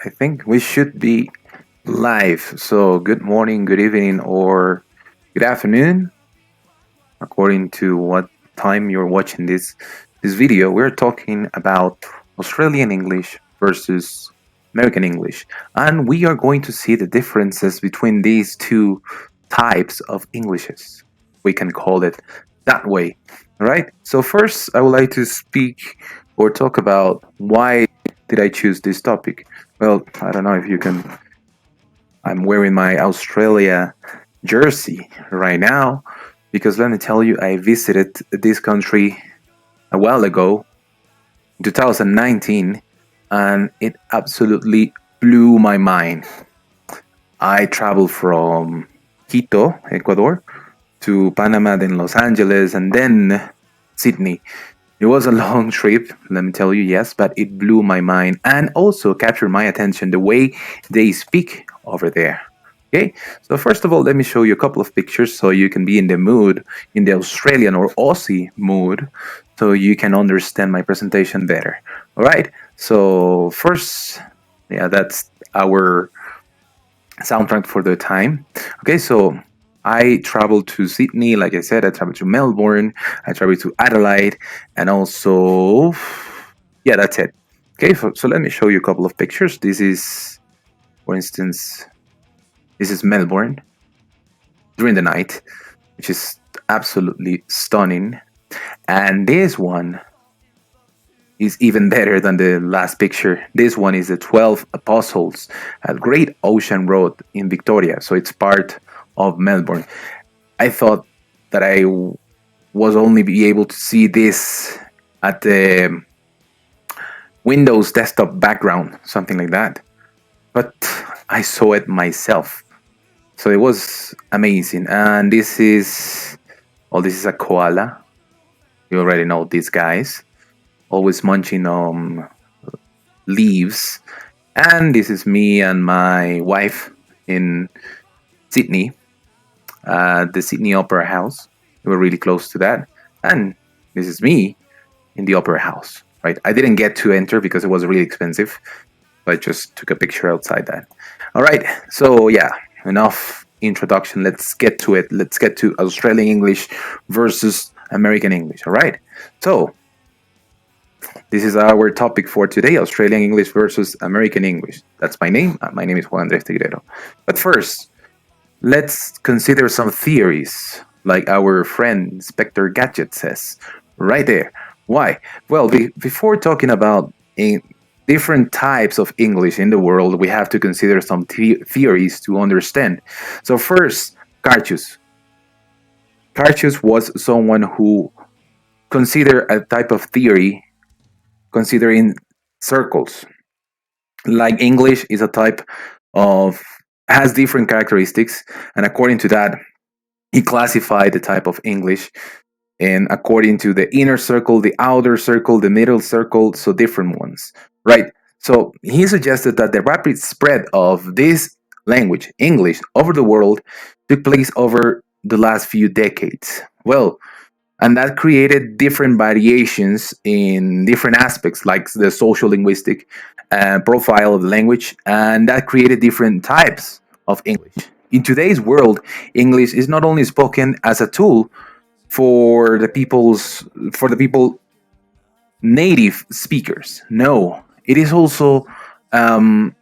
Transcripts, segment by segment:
I think we should be live. So, good morning, good evening, or good afternoon, according to what time you're watching this video. We're talking about Australian English versus American English, and we are going to see the differences between these two types of Englishes. We can call it that way. All right. So first, I would like to speak or talk about why did I choose this topic. Well, I don't know if you can. I'm wearing my Australia jersey right now because let me tell you, I visited this country a while ago, 2019, and it absolutely blew my mind. I traveled from Quito, Ecuador, to Panama, then Los Angeles, and then Sydney. It was a long trip, let me tell you, yes, but it blew my mind and also captured my attention the way they speak over there. Okay, so first of all, let me show you a couple of pictures so you can be in the mood, in the Australian or Aussie mood, so you can understand my presentation better. All right, so first, yeah, that's our soundtrack for the time. Okay, so I traveled to Sydney, like I said, I traveled to Melbourne, I traveled to Adelaide, and also, yeah, that's it. Okay, so let me show you a couple of pictures. This is, for instance, this is Melbourne during the night, which is absolutely stunning. And this one is even better than the last picture. This one is the 12 Apostles at Great Ocean Road in Victoria. So it's part of Melbourne. I thought that I was only be able to see this at the Windows desktop background, something like that. But I saw it myself. So it was amazing. And this is, this is a koala. You already know these guys. Always munching on leaves. And this is me and my wife in Sydney, the Sydney Opera House. We were really close to that. And this is me in the Opera House, right? I didn't get to enter because it was really expensive. So I just took a picture outside that. All right. So yeah, enough introduction. Let's get to it. Let's get to Australian English versus American English. All right. So this is our topic for today, Australian English versus American English. That's my name. My name is Juan Andrés Tigredo. But first, let's consider some theories, like our friend Inspector Gadget says, right there. Why? Well, before talking about different types of English in the world, we have to consider some theories to understand. So first, Cartius. Cartius was someone who considered a type of theory considering circles. Like English is a type of has different characteristics, and according to that, he classified the type of English and according to the inner circle, the outer circle, the middle circle, so different ones, right? So he suggested that the rapid spread of this language, English, over the world took place over the last few decades. Well, and that created different variations in different aspects like the social linguistic profile of the language, and that created different types of English. In today's world, English is not only spoken as a tool for the people native speakers. No, it is also an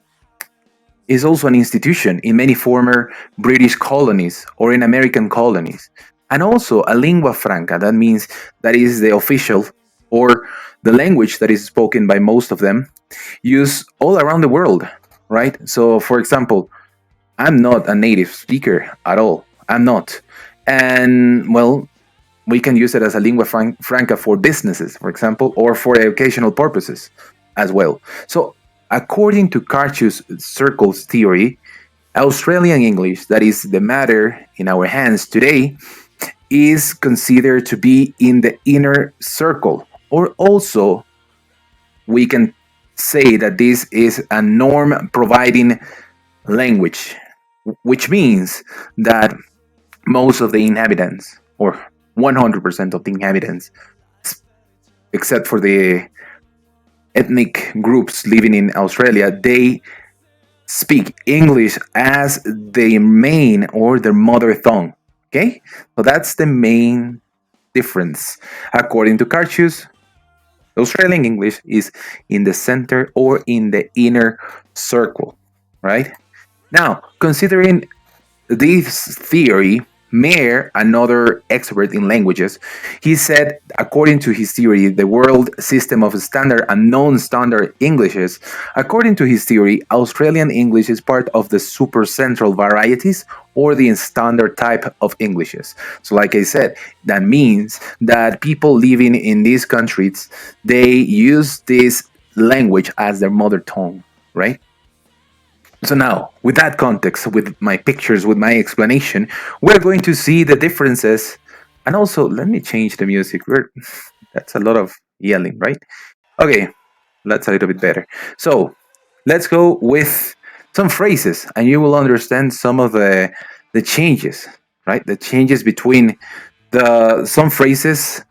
institution in many former British colonies or in American colonies, and also a lingua franca. That means that is the official or the language that is spoken by most of them, used all around the world, right? So, for example, I'm not a native speaker at all. I'm not. And, well, we can use it as a lingua franca for businesses, for example, or for educational purposes as well. So, according to Cartius Circles theory, Australian English, that is the matter in our hands today, is considered to be in the inner circle, or also we can say that this is a norm providing language, which means that most of the inhabitants, or 100% of the inhabitants, except for the ethnic groups living in Australia, they speak English as their main or their mother tongue. Okay, so that's the main difference. According to Cartius, Australian English is in the center or in the inner circle, right? Now, considering this theory, Mayer, another expert in languages, he said, according to his theory, the world system of standard and non-standard Englishes, according to his theory, Australian English is part of the supercentral varieties or the standard type of Englishes. So, like I said, that means that people living in these countries, they use this language as their mother tongue, right? So now, with that context, with my pictures, with my explanation, we're going to see the differences. And also, let me change the music. That's a lot of yelling, right? Okay, that's a little bit better. So let's go with some phrases, and you will understand some of the changes, right? The changes between the some phrases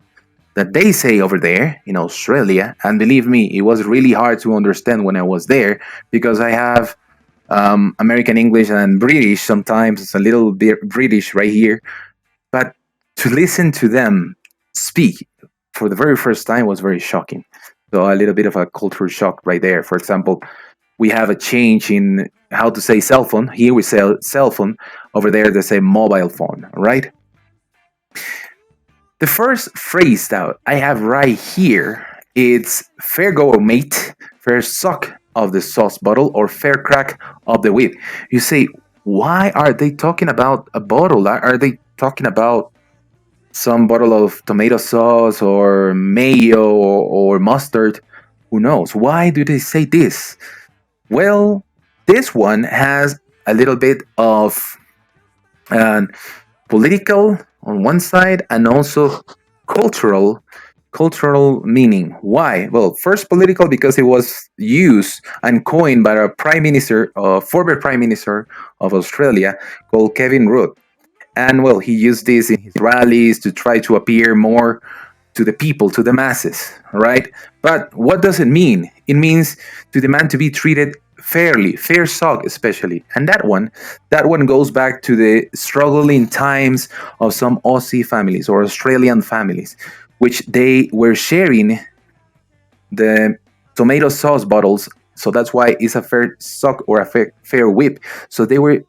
that they say over there in Australia. And believe me, it was really hard to understand when I was there because I have American English and British. Sometimes it's a little bit British right here, but to listen to them speak for the very first time was very shocking. So a little bit of a cultural shock right there. For example, we have a change in how to say cell phone. Here we say cell phone. Over there they say mobile phone, right? The first phrase that I have right here, it's fair go mate, fair suck of the sauce bottle, or fair crack of the whip. You say, why are they talking about a bottle? Are they talking about some bottle of tomato sauce or mayo or mustard? Who knows? Why do they say this? Well, this one has a little bit of uh, political on one side and also cultural meaning. Why? Well, first political because it was used and coined by a prime minister, former prime minister of Australia called Kevin Rudd. And well, he used this in his rallies to try to appear more to the people, to the masses, right? But what does it mean? It means to demand to be treated fairly, fair suck especially. And that one goes back to the struggling times of some Aussie families or Australian families, which they were sharing the tomato sauce bottles. So that's why it's a fair suck or a fair whip. So they were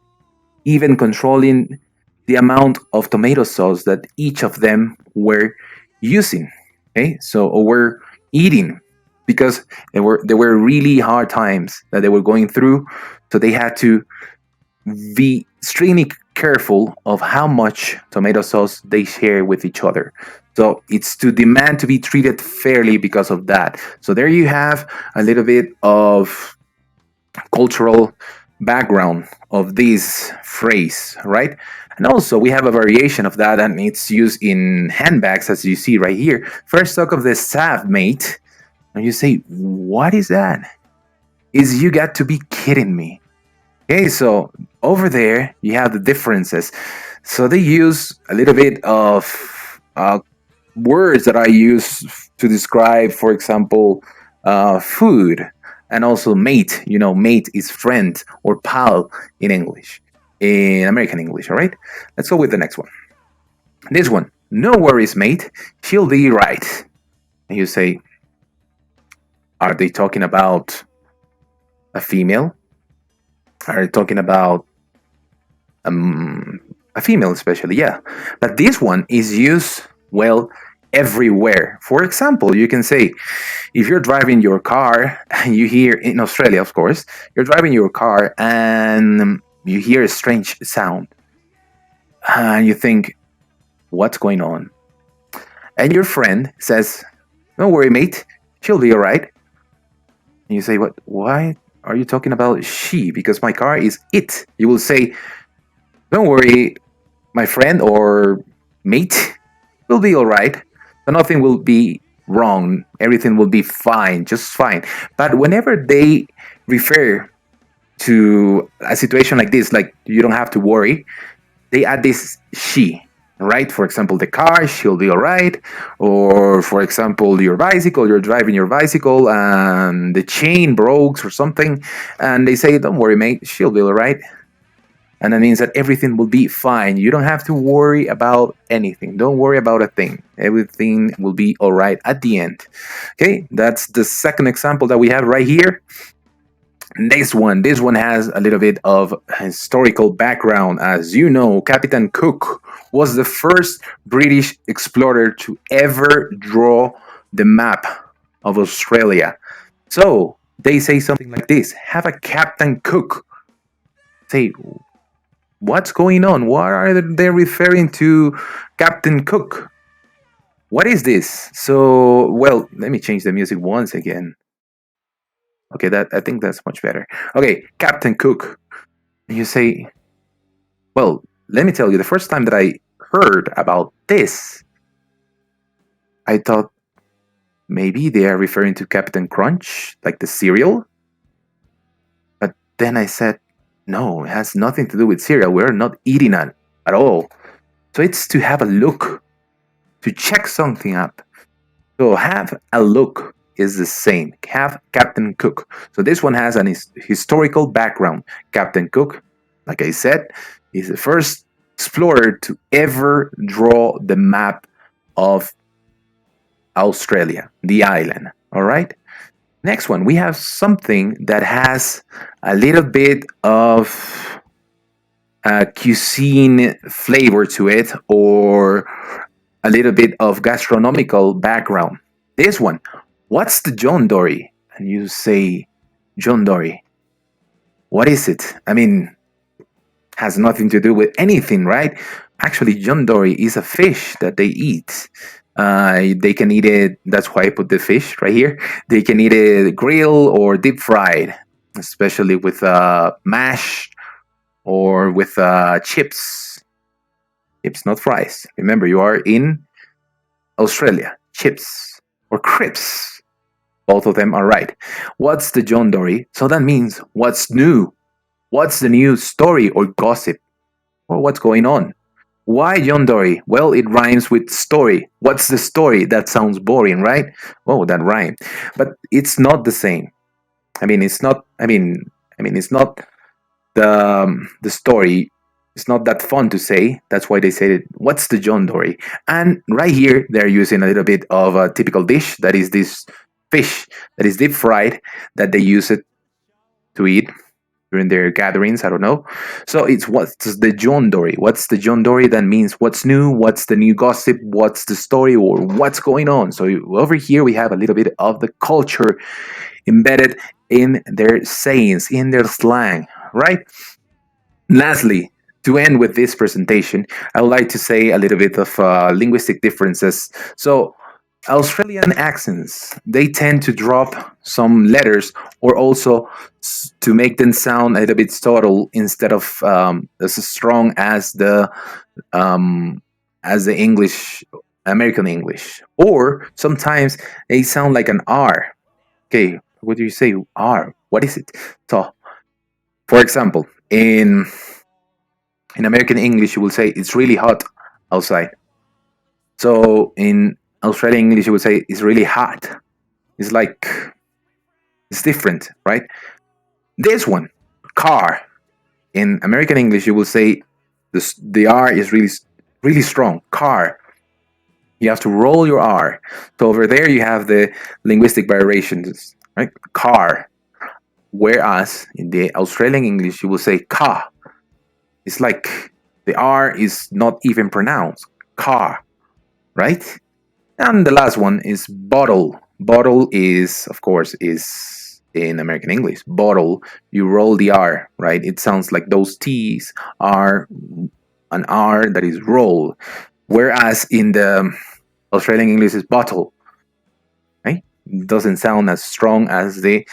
even controlling the amount of tomato sauce that each of them were using. Okay, so or were eating because there were really hard times that they were going through, so they had to be extremely careful of how much tomato sauce they share with each other. So it's to demand to be treated fairly because of that. So there you have a little bit of cultural background of this phrase, right? And also, we have a variation of that, and it's used in handbags, as you see right here. First talk of the salve, mate. And you say, what is that? Is you got to be kidding me? Okay, so over there, you have the differences. So they use a little bit of words that I use to describe, for example, food, and also mate. You know, mate is friend or pal in English, in American English. All right, let's go with the next one. This one, no worries, mate. She'll be right. And you say, are they talking about a female? Are they talking about a female, especially? Yeah, but this one is used well everywhere. For example, you can say, if you're driving your car and you hear, in Australia, of course, you're driving your car and you hear a strange sound, and you think, what's going on? And your friend says, don't worry, mate, she'll be all right. And you say, what? Why are you talking about she? Because my car is it. You will say, don't worry, my friend or mate, will be all right. So nothing will be wrong. Everything will be fine, just fine. But whenever they refer to a situation like this, like you don't have to worry, they add this she. right? For example, the car, she'll be all right. Or, for example, your bicycle, you're driving your bicycle and the chain breaks or something. And they say, don't worry, mate, she'll be all right. And that means that everything will be fine. You don't have to worry about anything. Don't worry about a thing. Everything will be all right at the end. Okay, that's the second example that we have right here. This one has a little bit of historical background. As you know, Captain Cook was the first British explorer to ever draw the map of Australia. So they say something like this: have a Captain Cook. Say, what's going on? What are they referring to Captain Cook? What is this? So, well, let me change the music once again. Okay, that I think that's much better. Okay, Captain Cook. You say, well, let me tell you, the first time that I heard about this, I thought maybe they are referring to Captain Crunch, like the cereal. But then I said, no, it has nothing to do with cereal. We're not eating it at all. So it's to have a look, to check something up. So have a look is the same. Have Captain Cook. So this one has an historical background. Captain Cook, like I said, is the first explorer to ever draw the map of Australia, the island. All right. Next one, we have something that has a little bit of cuisine flavor to it, or a little bit of gastronomical background. This one, what's the John Dory? And you say, John Dory. What is it? I mean, has nothing to do with anything, right? Actually, John Dory is a fish that they eat. They can eat it. That's why I put the fish right here. They can eat it grilled or deep fried, especially with mash or with chips. Chips, not fries. Remember, you are in Australia. Chips or crisps. Both of them are right. What's the John Dory? So that means what's new? What's the new story or gossip? Or what's going on? Why John Dory? Well, it rhymes with story. What's the story? That sounds boring, right? Oh, that rhymed. But it's not the same. I mean, it's not. It's not the story. It's not that fun to say. That's why they said it. What's the John Dory? And right here, they're using a little bit of a typical dish. That is this fish that is deep fried. That they use it to eat during their gatherings. I don't know. So it's what's the John Dory? What's the John Dory? That means what's new? What's the new gossip? What's the story? Or what's going on? So over here we have a little bit of the culture embedded in their sayings, in their slang, right? Lastly, to end with this presentation, I would like to say a little bit of linguistic differences. So Australian accents, they tend to drop some letters, or also to make them sound a little bit subtle instead of as strong as the English, American English. Or sometimes they sound like an R. Okay, what do you say? R. What is it? So, for example, in American English, you will say it's really hot outside. So in Australian English, you would say it's really hot. It's like it's different, right? This one, car. In American English, you will say the R is really strong. Car. You have to roll your R. So over there, you have the linguistic variations, right? Car. Whereas in the Australian English, you will say car. It's like the R is not even pronounced. Car, right? And the last one is bottle. Bottle is, of course, is in American English. Bottle, you roll the R, right? It sounds like those T's are an R that is rolled. Whereas in the Australian English is bottle, right? It doesn't sound as strong as the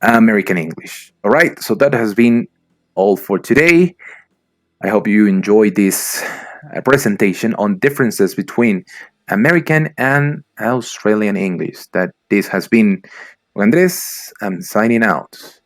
American English. All right, so that has been all for today. I hope you enjoyed this presentation on differences between American and Australian English. That this has been Andres. I'm signing out.